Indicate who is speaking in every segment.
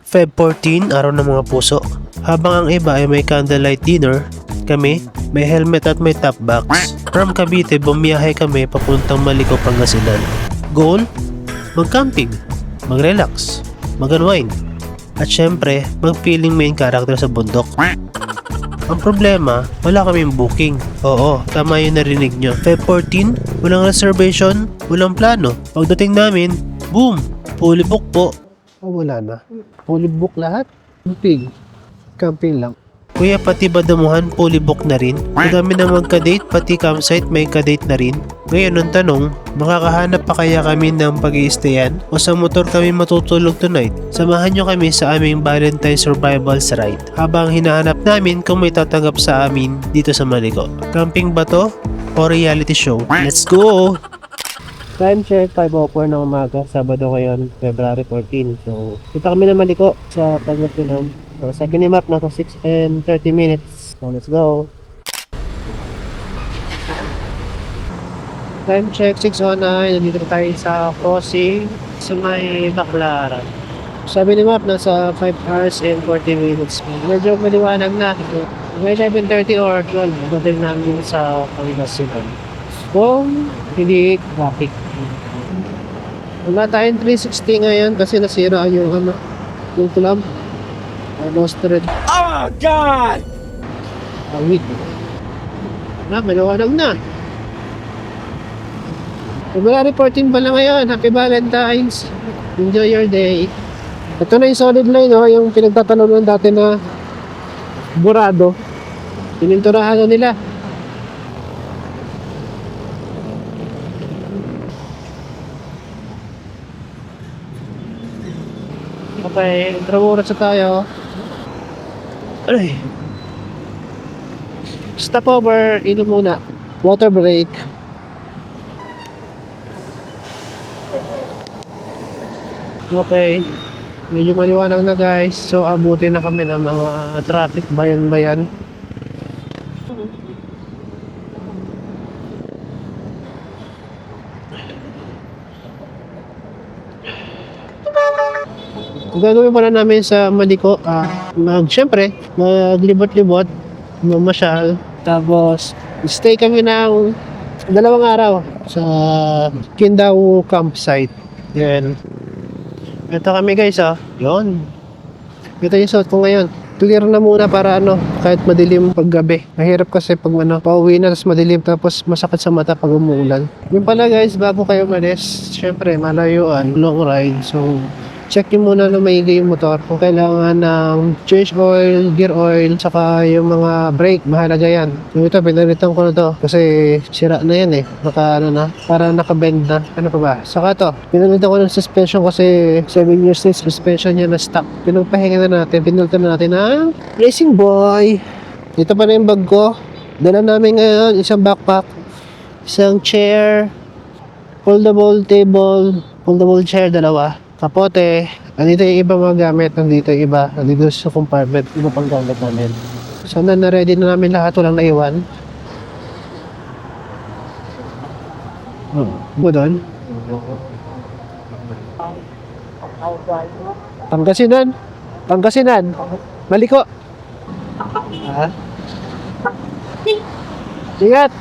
Speaker 1: Feb 14, araw ng mga puso. Habang ang iba ay may candlelight dinner, kami may helmet at may top box. From Cavite, bumiyahe kami papuntang Maliko, Pangasinan. Goal? Mag-camping, mag-relax, mag-unwind, at syempre, mag-feeling main character sa bundok. Ang problema, wala kaming booking. Oo, tama yung narinig nyo. Feb 14, walang reservation, walang plano. Pagdating namin, boom! Fully book po. Oh, wala na. Fully book lahat? Camping lang. Kuya, pati badamuhan, fully book na rin. Madami na magka-date, pati campsite may ka-date na rin. Ngayon, ang tanong, makakahanap pa kaya kami ng pag-i-stayan? O sa motor kami matutulog tonight? Samahan nyo kami sa aming Valentine Survivals Ride habang hinahanap namin kung may tatanggap sa amin dito sa Maliko. Camping ba to? O reality show? Let's go! Time check, 5:04 ng umaga, Sabado ngayon, February 14. So, kita kami na Maliko sa Pangasinan. So, sa map na to 6 and 30 minutes. So, let's go. Time check, 6:09. Nandito tayo sa crossing sa may Baclaran. Sabi ni map, nasa 5 hours and 40 minutes. Medyo maliwanag na. May 11:30 or 12. Pagdating namin sa Pangasinan. Kung hindi traffic. Wala tayong 360 ngayon kasi nasira yung yung clamp. Almost red.
Speaker 2: Oh God!
Speaker 1: Awit. Maliwanag na. February 14 pa lang ngayon. Happy Valentine's. Enjoy your day. Ito na yung solid line, oh, yung pinagtatalunan dati na burado. Pininturahan na nila. Okay, tramuras na tayo. Ay. Stopover, inom muna. Water break. Okay. Medyo maliwanag na guys. So abutin na kami ng mga traffic bayan-bayan. Ang gagawin pala namin sa Maliko, syempre, maglibot-libot, mamasyal, tapos stay kami ng 2 araw sa Kindaw campsite. Yan. Ito kami guys, yun. Ito yung suot ko ngayon. Clear na muna para kahit madilim paggabi. Mahirap kasi pag pauwi na tapos madilim tapos masakit sa mata pag umuulan. Yun pala guys, bago kayo malis, syempre malayuan, long ride. So, check nyo muna na maigi yung motor. Kung kailangan ng change oil, gear oil, saka yung mga brake, mahalaga yan. So ito, pinalitan ko na to kasi sira na yan eh. Para nakabend na. Ano pa ba? Saka to, pinalitan ko ng suspension kasi 7 years na suspension niya na stock. Pinagpahinga na natin, pinalitan na natin ng Racing Boy. Ito pa na yung bag ko. Dala namin ngayon, isang backpack, isang chair, foldable table, foldable chair, 2. Kapote, andito yung iba mga gamit, nandito yung iba, nandito sa compartment, iba pang gamit namin. Sana na-ready na namin lahat, walang naiwan. Buo doon? Pangasinan? Pangasinan? Maliko? Ingat!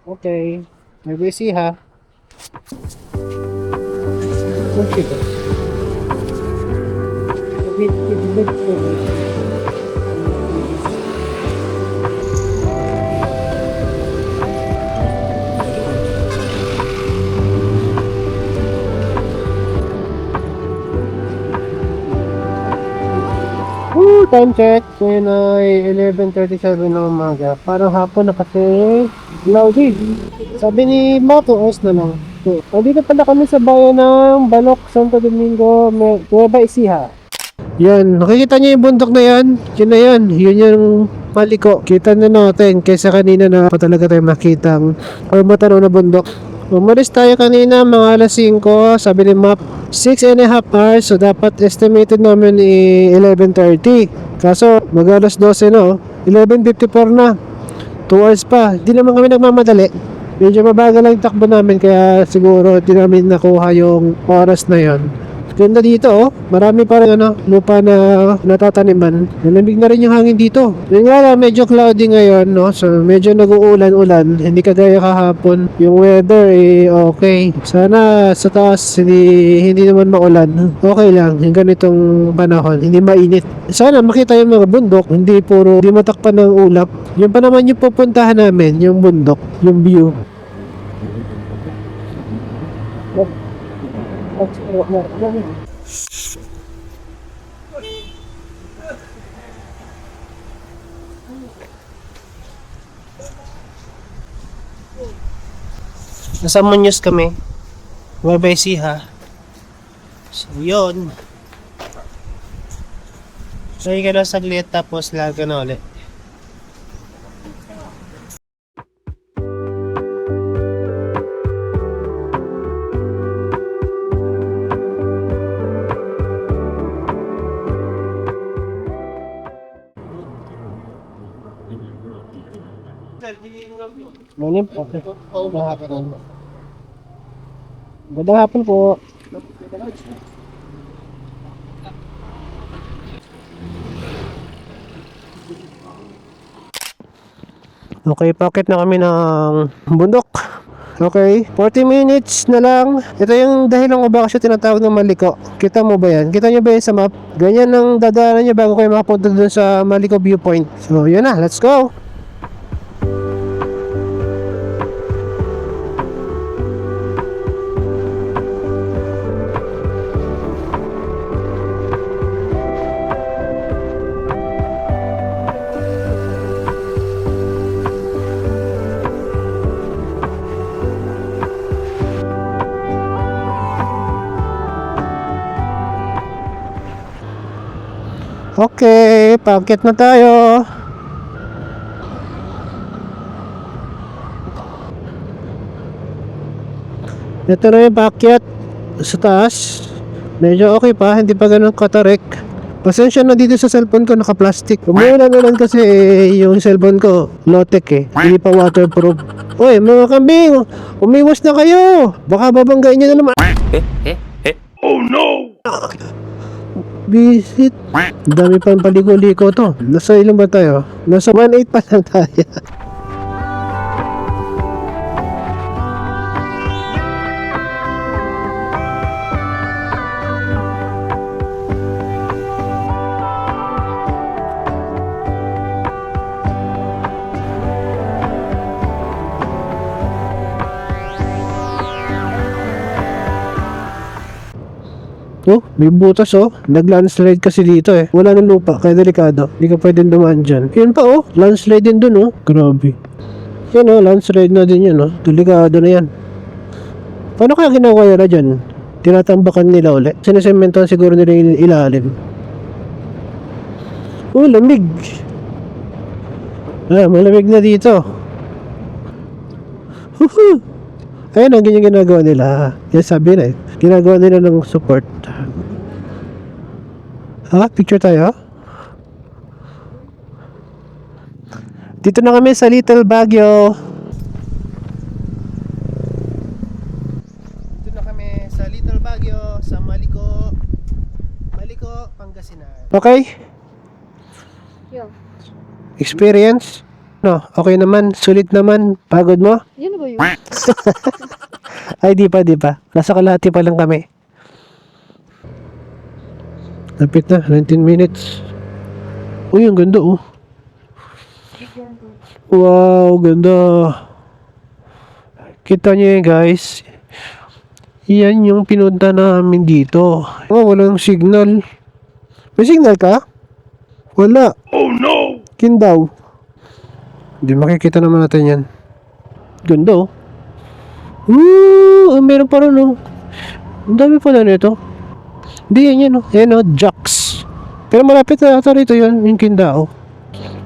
Speaker 1: Okay, may busy ha. Okay. Time check. Ngayon ay 11:37 ng umaga. Parang hapon na kasi cloudy. Sabi ni Mato, oras na lang. So, dito pala kami sa bayan ng Balok, Santo Domingo, Nueva Ecija. Yan, nakikita niyo yung bundok na yan? Yun na yan, yun yung Maliko. Kita na natin kaysa kanina na pa talaga tayo makitang or matanaw na bundok. Umalis tayo kanina mga alas 5, sabi ni map 6.5 hours, so dapat estimated namin 11:30. Kaso mag alas 12 na 11:54 na, 2 hours pa. Di naman kami nagmamadali, medyo mabagal lang yung takbo namin, kaya siguro di namin nakuha yung oras na yon. Ganda dito marami pa rin lupa na natataniman. Malamig na rin yung hangin dito. Yun nga lang, medyo cloudy ngayon, no? So medyo nag-uulan-ulan, hindi kagaya kahapon. Yung weather okay. Sana sa taas hindi naman maulan. Okay lang yung ganitong panahon, hindi mainit. Sana makita yung mga bundok, hindi matakpan ng ulap. Yun pa naman yung pupuntahan namin, yung bundok, yung view. Nasa Muñoz kami, Nueva Ecija. So yun, so ka na saglit tapos laga na ulit. Morning po. Magandang hapon po. Okay, packet na kami ng bundok. Okay, 40 minutes na lang. Ito yung dahilan ko bakit siya tinatawag ng Maliko. Kita mo ba yan? Kita nyo ba yan sa map? Ganyan ang dadaanan nyo bago kayo makapunta dun sa Maliko viewpoint. So, yun na. Let's go! Okay, packet na tayo. Ito na yung packet sa taas. Medyo okay pa, hindi pa ganun katarik. Pasensya na dito sa cellphone ko, naka-plastic. Umulan-ulan kasi yung cellphone ko, low-tech hindi pa waterproof. Uy, mga kambing, umiwas na kayo. Baka babanggain nyo na naman.
Speaker 2: Oh no!
Speaker 1: Visit. Dami pang paligo-liko to. Nasa ilan ba tayo? Nasa 1.8 pa lang tayo. Oh, may butas nag-landslide kasi dito wala nang lupa, kaya delikado, hindi ka pwedeng dumaan dyan. Yun pa landslide din dun grabe. Yan landslide na din yan delikado na yan. Paano kaya ginagawa nila dyan? Tinatambakan nila ulit, sinisementohan siguro nila yung ilalim. Lamig. Malamig na dito. Ayun ang ganyan ginagawa nila. Yan sabi na ginagawa nila ng support. Picture tayo. Dito na kami sa Little Baguio. Dito na kami sa Little Baguio, sa Maliko, Pangasinan. Okay?
Speaker 3: Yeah.
Speaker 1: Experience? No, okay naman, sulit naman. Pagod mo?
Speaker 3: Yan ba yun?
Speaker 1: Ay, di pa. Nasa kalahati pa lang kami. Lapit na, 19 minutes. Uy, ang ganda Wow, ganda. Kita nyo guys. Yan yung pinunta namin dito. Walang signal. May signal ka? Wala.
Speaker 2: Oh no!
Speaker 1: Kindaw. Hindi makikita naman natin yan. Ganda meron pa rin Ang dami pala nito. Hindi yan Jacks. Pero malapit na ata rito yun, yung Kindao.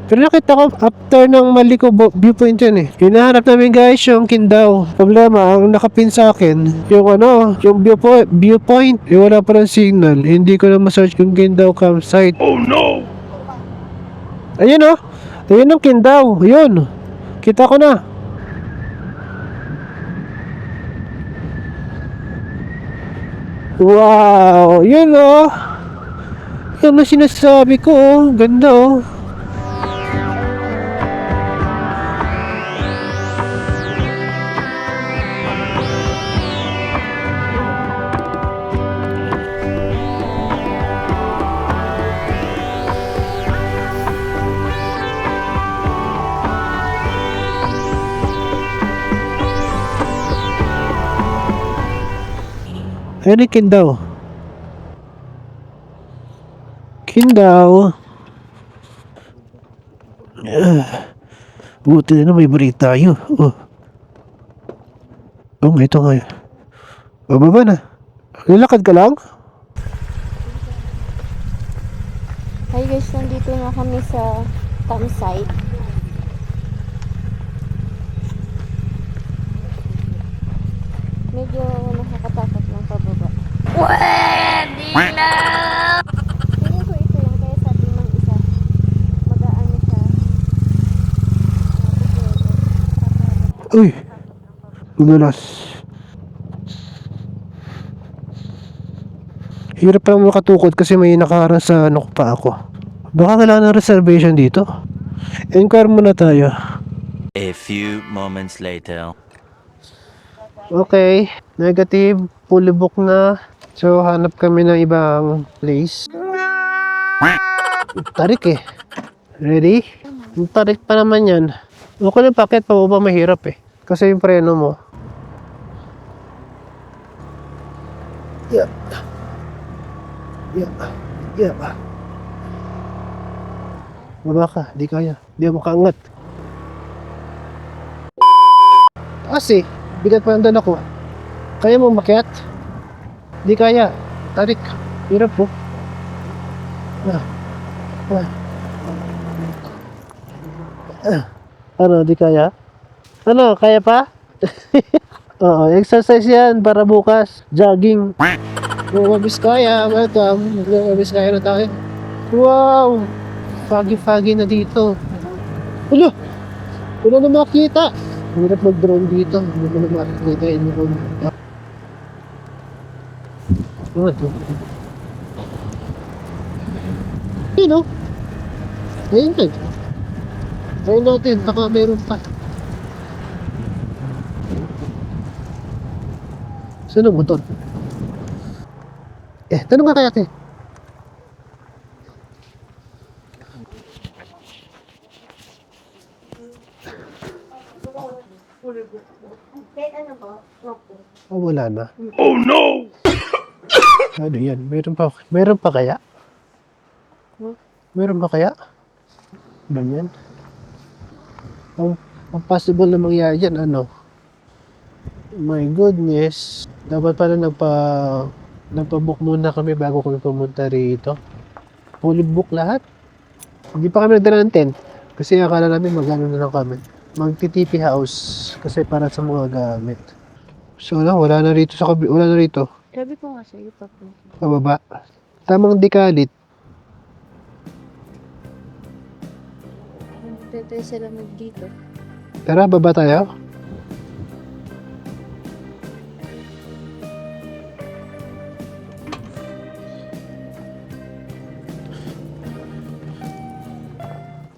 Speaker 1: Pero nakita ko after ng Maliko viewpoint yun eh. Hinahanap namin guys yung Kindaw. Problema, ang nakapin sa akin, yung yung viewpoint, wala pa ng signal. Hindi ko na ma-search yung Kindaw campsite.
Speaker 2: Oh no!
Speaker 1: Ayun oh. Ayun ang Kindaw. Ayun. Kita ko na. Wow. Yun oh. Yan ang sinasabi ko oh. Ganda oh. Ayun yung Kindaw. Kindaw. Buti na may balik tayo. Oh. Oh, ito nga. Bababa na. Nilakad ka lang?
Speaker 3: Hi guys, nandito na kami sa campsite. Medyo nakakatakot lang pababa. Pwede na! Tingin ko ito lang, kaya sabi ng isa, mag-aano siya.
Speaker 1: Uy! Umalas. Hirap pa makatukod kasi may nakaharang sa pa ako. Baka kailangan ng reservation dito. Enquire muna tayo.
Speaker 4: A few moments later.
Speaker 1: Okay, negative, fully book na. So, hanap kami ng ibang place. Tarik eh. Ready? Yung tarik pa naman yan. Okay lang paket, pababa mahirap eh. Kasi yung preno mo. Yeah. Yeah. Yeah. Baba ka, di kaya. Di mo makaangat. Taas eh. Bigat pa ang dala ko. Kaya mo makiat? Di kaya. Tarik. Hirap po. Ano, di kaya? Ano, kaya pa? Oo, exercise yan para bukas. Jogging. Lumabis kaya. Welcome. Lumabis kaya na tayo. Wow! Foggy-foggy na dito. Ulo! Wala na makita. Hirap mag-drone dito. Hindi mo na makikita yung drone. Ano ito? Ayun o. Ayun na. Ayun natin. Baka meron pa. Saan ang motor? Tanong ka kaya ate.
Speaker 3: Kahit ano po? Okay.
Speaker 1: Oh, wala na.
Speaker 2: Oh no!
Speaker 1: Ano yan? Meron pa kaya? Meron pa kaya? Ganyan? Ang possible na mangyari yan, ano? My goodness. Dapat pala nagpa-book muna kami bago kami pumunta rito. Fully book lahat. Hindi pa kami nagdala ng tent. Kasi akala namin magano na lang kami. Magtitipi house. Kasi para sa mga gamit. So wala na rito wala na rito.
Speaker 3: Sabi ko nga sa'yo, Papa.
Speaker 1: Pababa. Tamang dikalit.
Speaker 3: Tayo sila dito.
Speaker 1: Tara, baba tayo.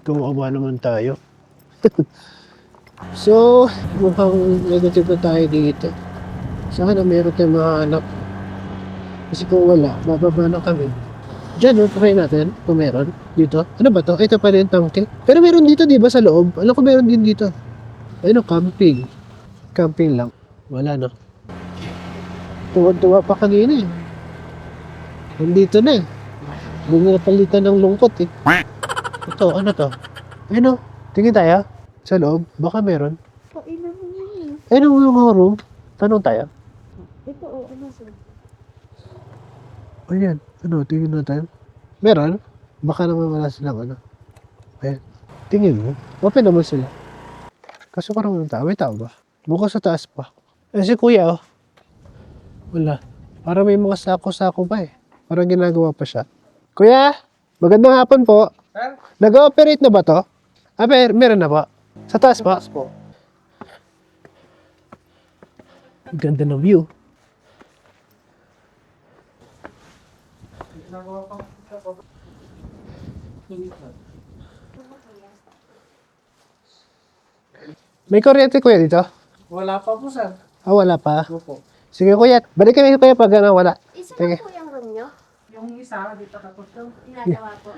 Speaker 1: Tumawa naman tayo. So, mukhang negative na tayo dito. Sana meron tayong mahanap. Kasi kung wala, bababa na kami. Diyan, try natin kung meron dito. Ano ba to? Ito pa rin tangke. Pero meron dito, di ba, sa loob? Alam ko meron din dito. Ayun, camping. Camping lang. Wala, no? Tuwa-tuwa pa kanina eh. Nandito na eh. Hindi na palitan ng lungkot eh. Ito, ano to? Ayun, tingin tayo. Sa loob, baka meron.
Speaker 3: Pailan mo yun.
Speaker 1: Ayun ang mga room. Tanong tayo.
Speaker 3: Ito, ano sir?
Speaker 1: Ayan, tingin natin. Meron? Baka naman wala silang ano. Ayan. Tingin mo, open naman sila. Kaso parang ng tao, may tao ba? Bukas sa taas pa. Eh si kuya, oh. Wala. Parang may mga sako-sako pa eh. Parang ginagawa pa siya. Kuya, magandang hapon po. Nag-ooperate na ba to? Ah, meron na po. Sa taas pa? Sa taas po. Ganda ng view. May kuryente kuya dito?
Speaker 5: Wala pa po, sir.
Speaker 1: Ah, wala pa.
Speaker 5: Opo.
Speaker 1: Sige kuya, balik kami kuya pag wala.
Speaker 3: Isa
Speaker 1: Sige.
Speaker 3: na po yung room nyo?
Speaker 5: Yung isa, dito tapos daw.
Speaker 3: Ginagawa po.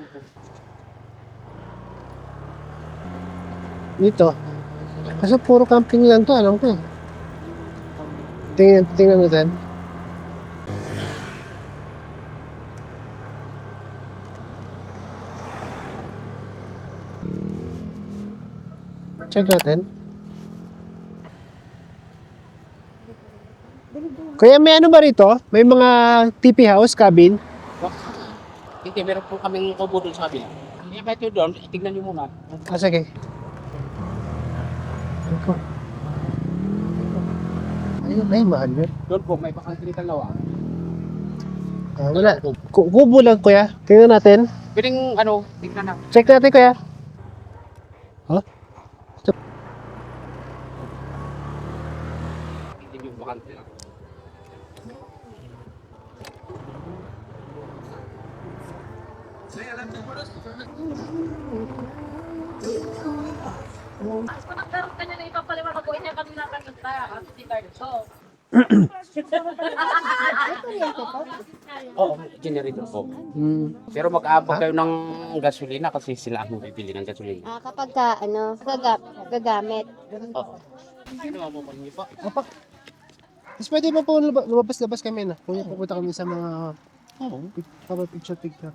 Speaker 1: Dito. Kasi puro camping lang to, alam ko. Tingnan natin. Check natin. Kuya, may ano ba rito? May mga TP house, cabin?
Speaker 5: Hindi, meron po kaming kubo doon sa kabila. I-invite nyo doon, tignan nyo muna.
Speaker 1: Ah, sige. Ako. Ayun, ay, mahal yun.
Speaker 5: Doon po, may bakantri dalawa.
Speaker 1: Ah, wala. Kubo lang, kuya. Tingnan natin.
Speaker 5: Pwedeng, tignan na.
Speaker 1: Check natin, kuya. Huh?
Speaker 5: Hindi yung bakantri lang. Oo, generator po. Pero mag-aabot kayo ng gasolina kasi sila ang bibili ng gasolina.
Speaker 3: Kapag gagamit.
Speaker 5: Oo. Ano mo po niyo po?
Speaker 1: Opa. Mas pwede ba po lumabas-labas kami na? Kung pupunta kami sa mga picture.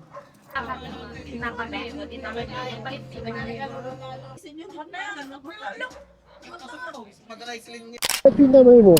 Speaker 1: Pinta mo.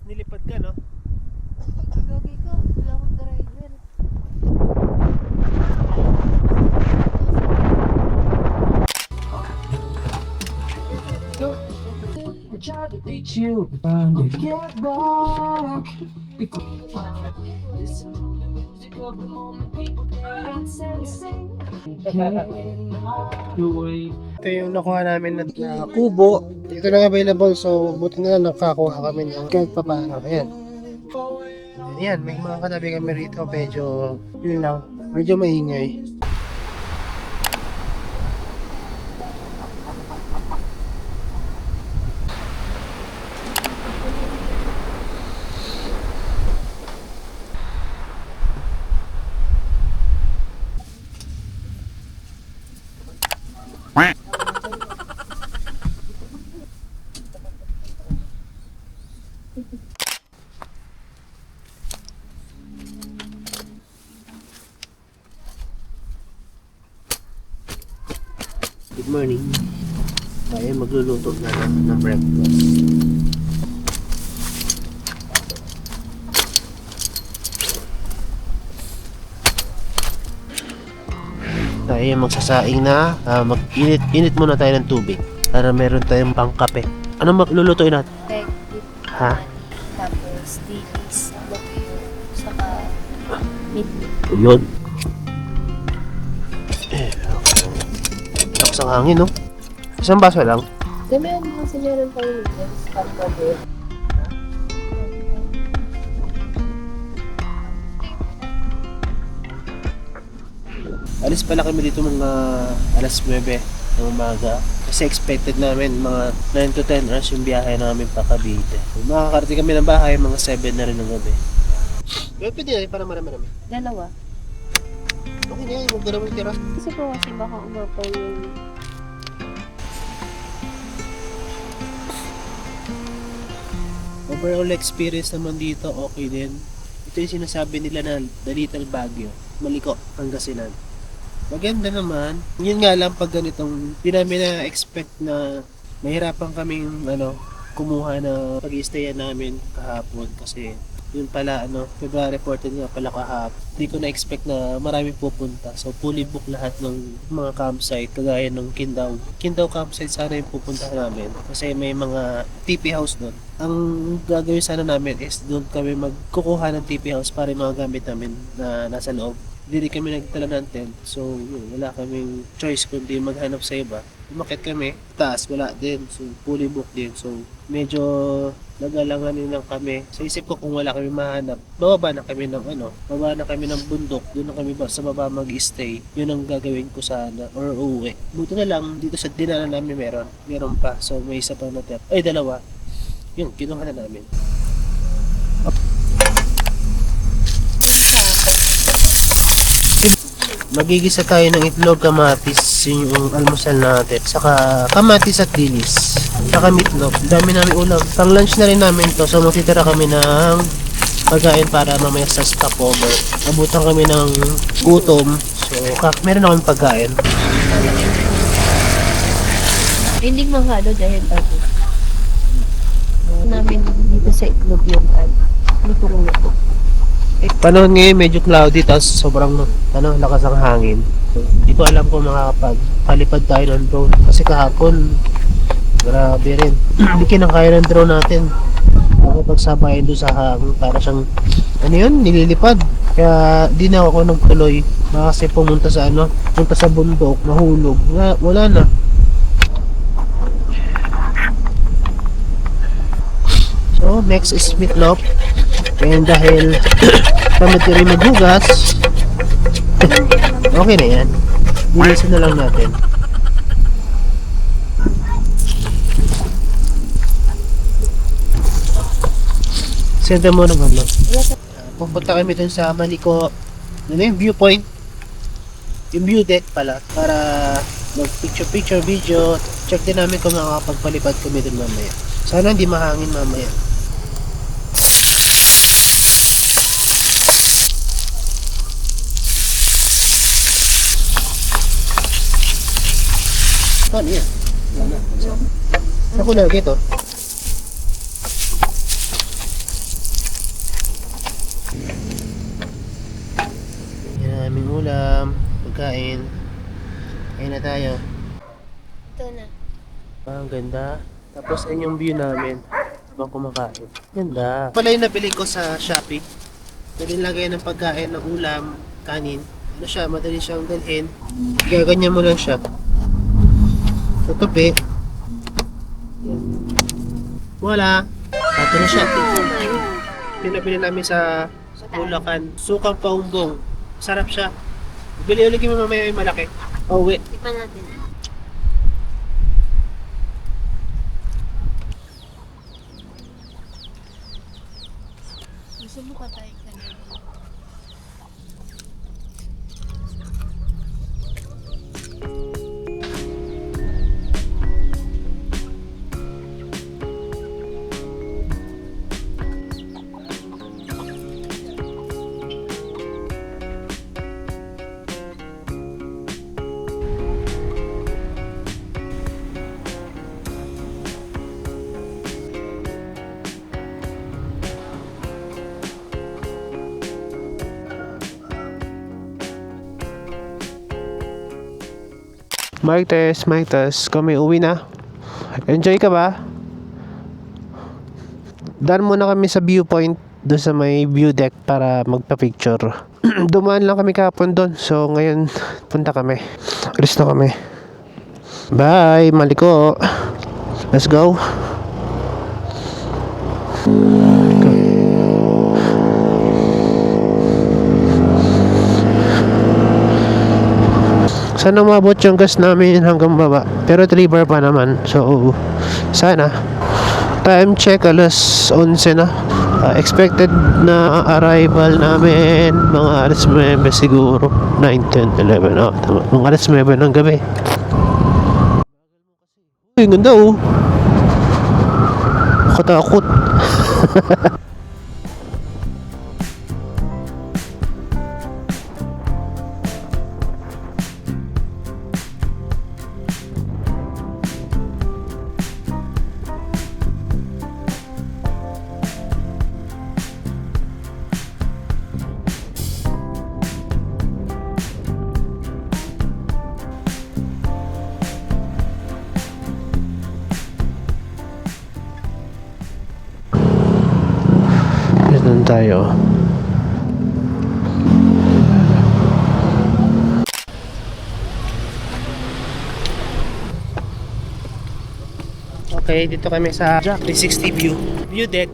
Speaker 1: Nilipad ka, no?
Speaker 3: Gagi ko, wala akong driver.
Speaker 1: Ito yung nakuha namin na kubo. Dito lang available, so buti na lang nakakuha kami ng kahit pa paano. Ayan. Ayan, may mga katabi kami rito. Medyo maingay. Good morning. Tayo magluluto na ng breakfast. Tayo magsasaing na. Mag-init muna tayo ng tubig para meron tayong pangkape. Ano maglulutuin natin?
Speaker 3: Peg,
Speaker 1: Ha?
Speaker 3: tapos,
Speaker 1: Yun. Lakas ang hangin, no? Isang baso lang.
Speaker 3: Meron pa yung yes.
Speaker 1: Alis pala kami dito mga alas 9 ng umaga. Kasi expected namin mga 9 to 10 hours yung biyahe namin pa Cavite. Makakarating kami ng bahay mga 7 na rin ng gabi. Pero pwede na rin para marami-marami.
Speaker 3: Dalawa.
Speaker 1: Okay na yan, huwag na naman tira.
Speaker 3: Kasi po kasi baka umapaw yung...
Speaker 1: Overall experience naman dito, okay din. Ito yung sinasabi nila na the little Baguio, Maliko, Pangasinan. Maganda naman. Yun nga lang pag ganitong, di namin na-expect na mahirapan kaming kumuha na pag-i-stayan namin kahapon kasi yun pala February 14 nga pala kahapon. Hindi ko na-expect na maraming pupunta. So fully book lahat ng mga campsite kagaya ng Kindaw. Kindaw campsite sana yung pupuntahan namin kasi may mga TP house doon. Ang gagawin sana namin is doon kami magkukuha ng TP house para yung mga gamit namin na nasa loob. Hindi rin kami nagtala ng tent. So yun, wala kaming choice kundi maghanap sa iba. Umakit kami, taas wala din. So fully book din. So medyo nagalanganin lang kami. Sa isip ko kung wala kami mahanap, bababa na kami ng bundok. Doon na kami sa baba mag-stay. Yun ang gagawin ko sana or uuwi. Buti na lang dito sa dinala namin meron pa. So may isa pa natira. Ay, dalawa. Yun, kinuha na namin. Magigisa tayo ng itlog, kamatis, yun yung almusal natin. Saka kamatis at dilis. Saka meatloaf. Dami namin ulam. Pang lunch na rin namin to. So magtitira kami ng pagkain para mamaya sa stopover. Abutan kami ng gutom. So meron akong pagkain.
Speaker 3: Hindi mahalo dahil namin dito sa itlog yung lutong-luto.
Speaker 1: Panahon ngayon medyo cloudy tapos sobrang lakas ang hangin. So, hindi ko alam kung makakapagpalipad tayo ng drone kasi kahapon grabe rin. Hindi kinakaya ng drone natin. Nakapagsabayan doon sa hangin para siyang nililipad. Kaya di na ako nagtuloy. Baka kasi pumunta sa bundok, mahulog. Wala na. So next is meatloaf. And dahil tamad ko rin maghugas, okay na yan. Bilisan na lang natin. Senta mo naman lang. Pupunta kami dun sa Maliko. Yung viewpoint. Yung view deck pala. Para mag picture video. Check din namin kung makakapagpalipad kami dun mamaya. Sana hindi mahangin mamaya. Ano yan? Ako lagi ito. Yan aming ulam, pagkain. Kain na tayo.
Speaker 3: Ito na.
Speaker 1: Ang ganda. Tapos ayun yung view namin habang kumakain. Ganda. Pala yung nabili ko sa Shopee. Pwede lagay ng pagkain ng ulam, kanin. Madali siyang dalhin. Gaganyan mo lang siya. Tutupi. Wala. Ito na siya. Pinabili namin sa Bulacan. Sukang paumbong. Sarap siya. Bili ulit mo mamaya yung malaki. Pauwi.
Speaker 3: Tikman natin. Gusto mo patay ka na.
Speaker 1: Mic test. Kami uwi na. Enjoy ka ba? Daan muna kami sa viewpoint doon sa may view deck para magpa-picture. Dumaan lang kami kahapon doon. So, ngayon, punta kami. Alis na kami. Bye, Maliko. Let's go. Sana umabot yung gas namin hanggang baba. Pero 3 bar pa naman. So, sana. Time check, alas 11 na. Expected na arrival namin mga alas 9 siguro. 9, 10, 11. Oh, tama. Mga alas 9 ng gabi. Uy, ganda oh. Katakot. Doon tayo. Okay, dito kami sa Jack 360 view deck.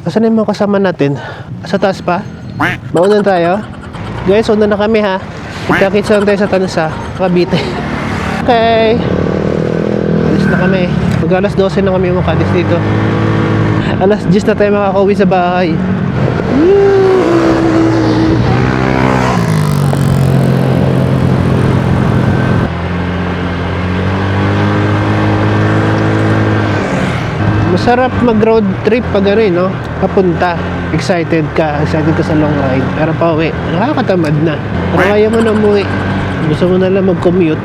Speaker 1: Asan yung mga kasama natin? Sa taas pa? Maunan tayo? Guys, una na kami ha. Kita-kits lang tayo sa Tansa, Cavite. Okay. Alis na kami. Mag alas 12 na kami makalis dito. Alas 10 na tayo makakauwi sa bahay. Masarap mag-road trip pag ano no? Papunta. Excited ka sa long ride. Pero pa uwi, nakakatamad na. Pero kaya mo na umuwi. Gusto mo na lang mag-commute.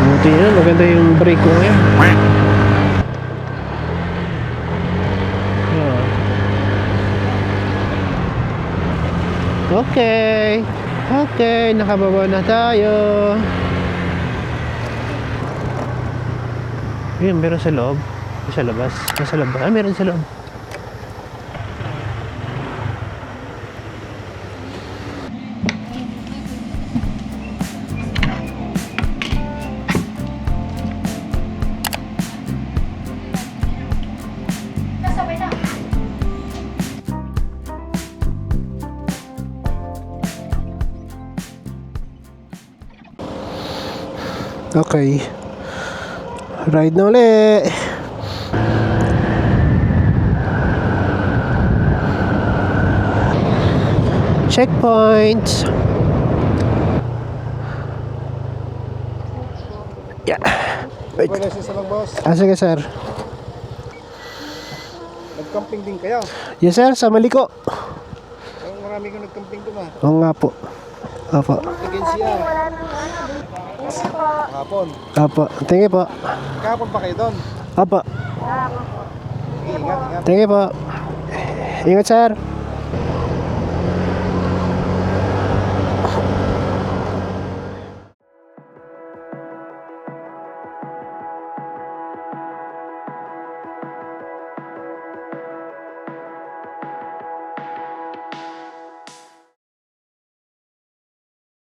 Speaker 1: Buti na, maganda yung brake ko ngayon. Okay. Okay, nakababa na tayo. Ayun, meron sa loob. Sa labas. Sa labas. Ah, meron sa loob. Okay. Ride na ulit. Checkpoint. Yeah. Wait. Sige, sir.
Speaker 6: Nag-camping din kayo.
Speaker 1: Yes sir, sa Maliko.
Speaker 6: Ang marami kang nag-camping doon ah.
Speaker 1: Oo nga po. Opo.
Speaker 6: Agensiya. Kahapon.
Speaker 1: Opo. Thank you po.
Speaker 6: Kahapon pa kayo doon.
Speaker 1: Opo.
Speaker 6: Sige, ingat, ingat.
Speaker 1: Thank you po. Ingat sir.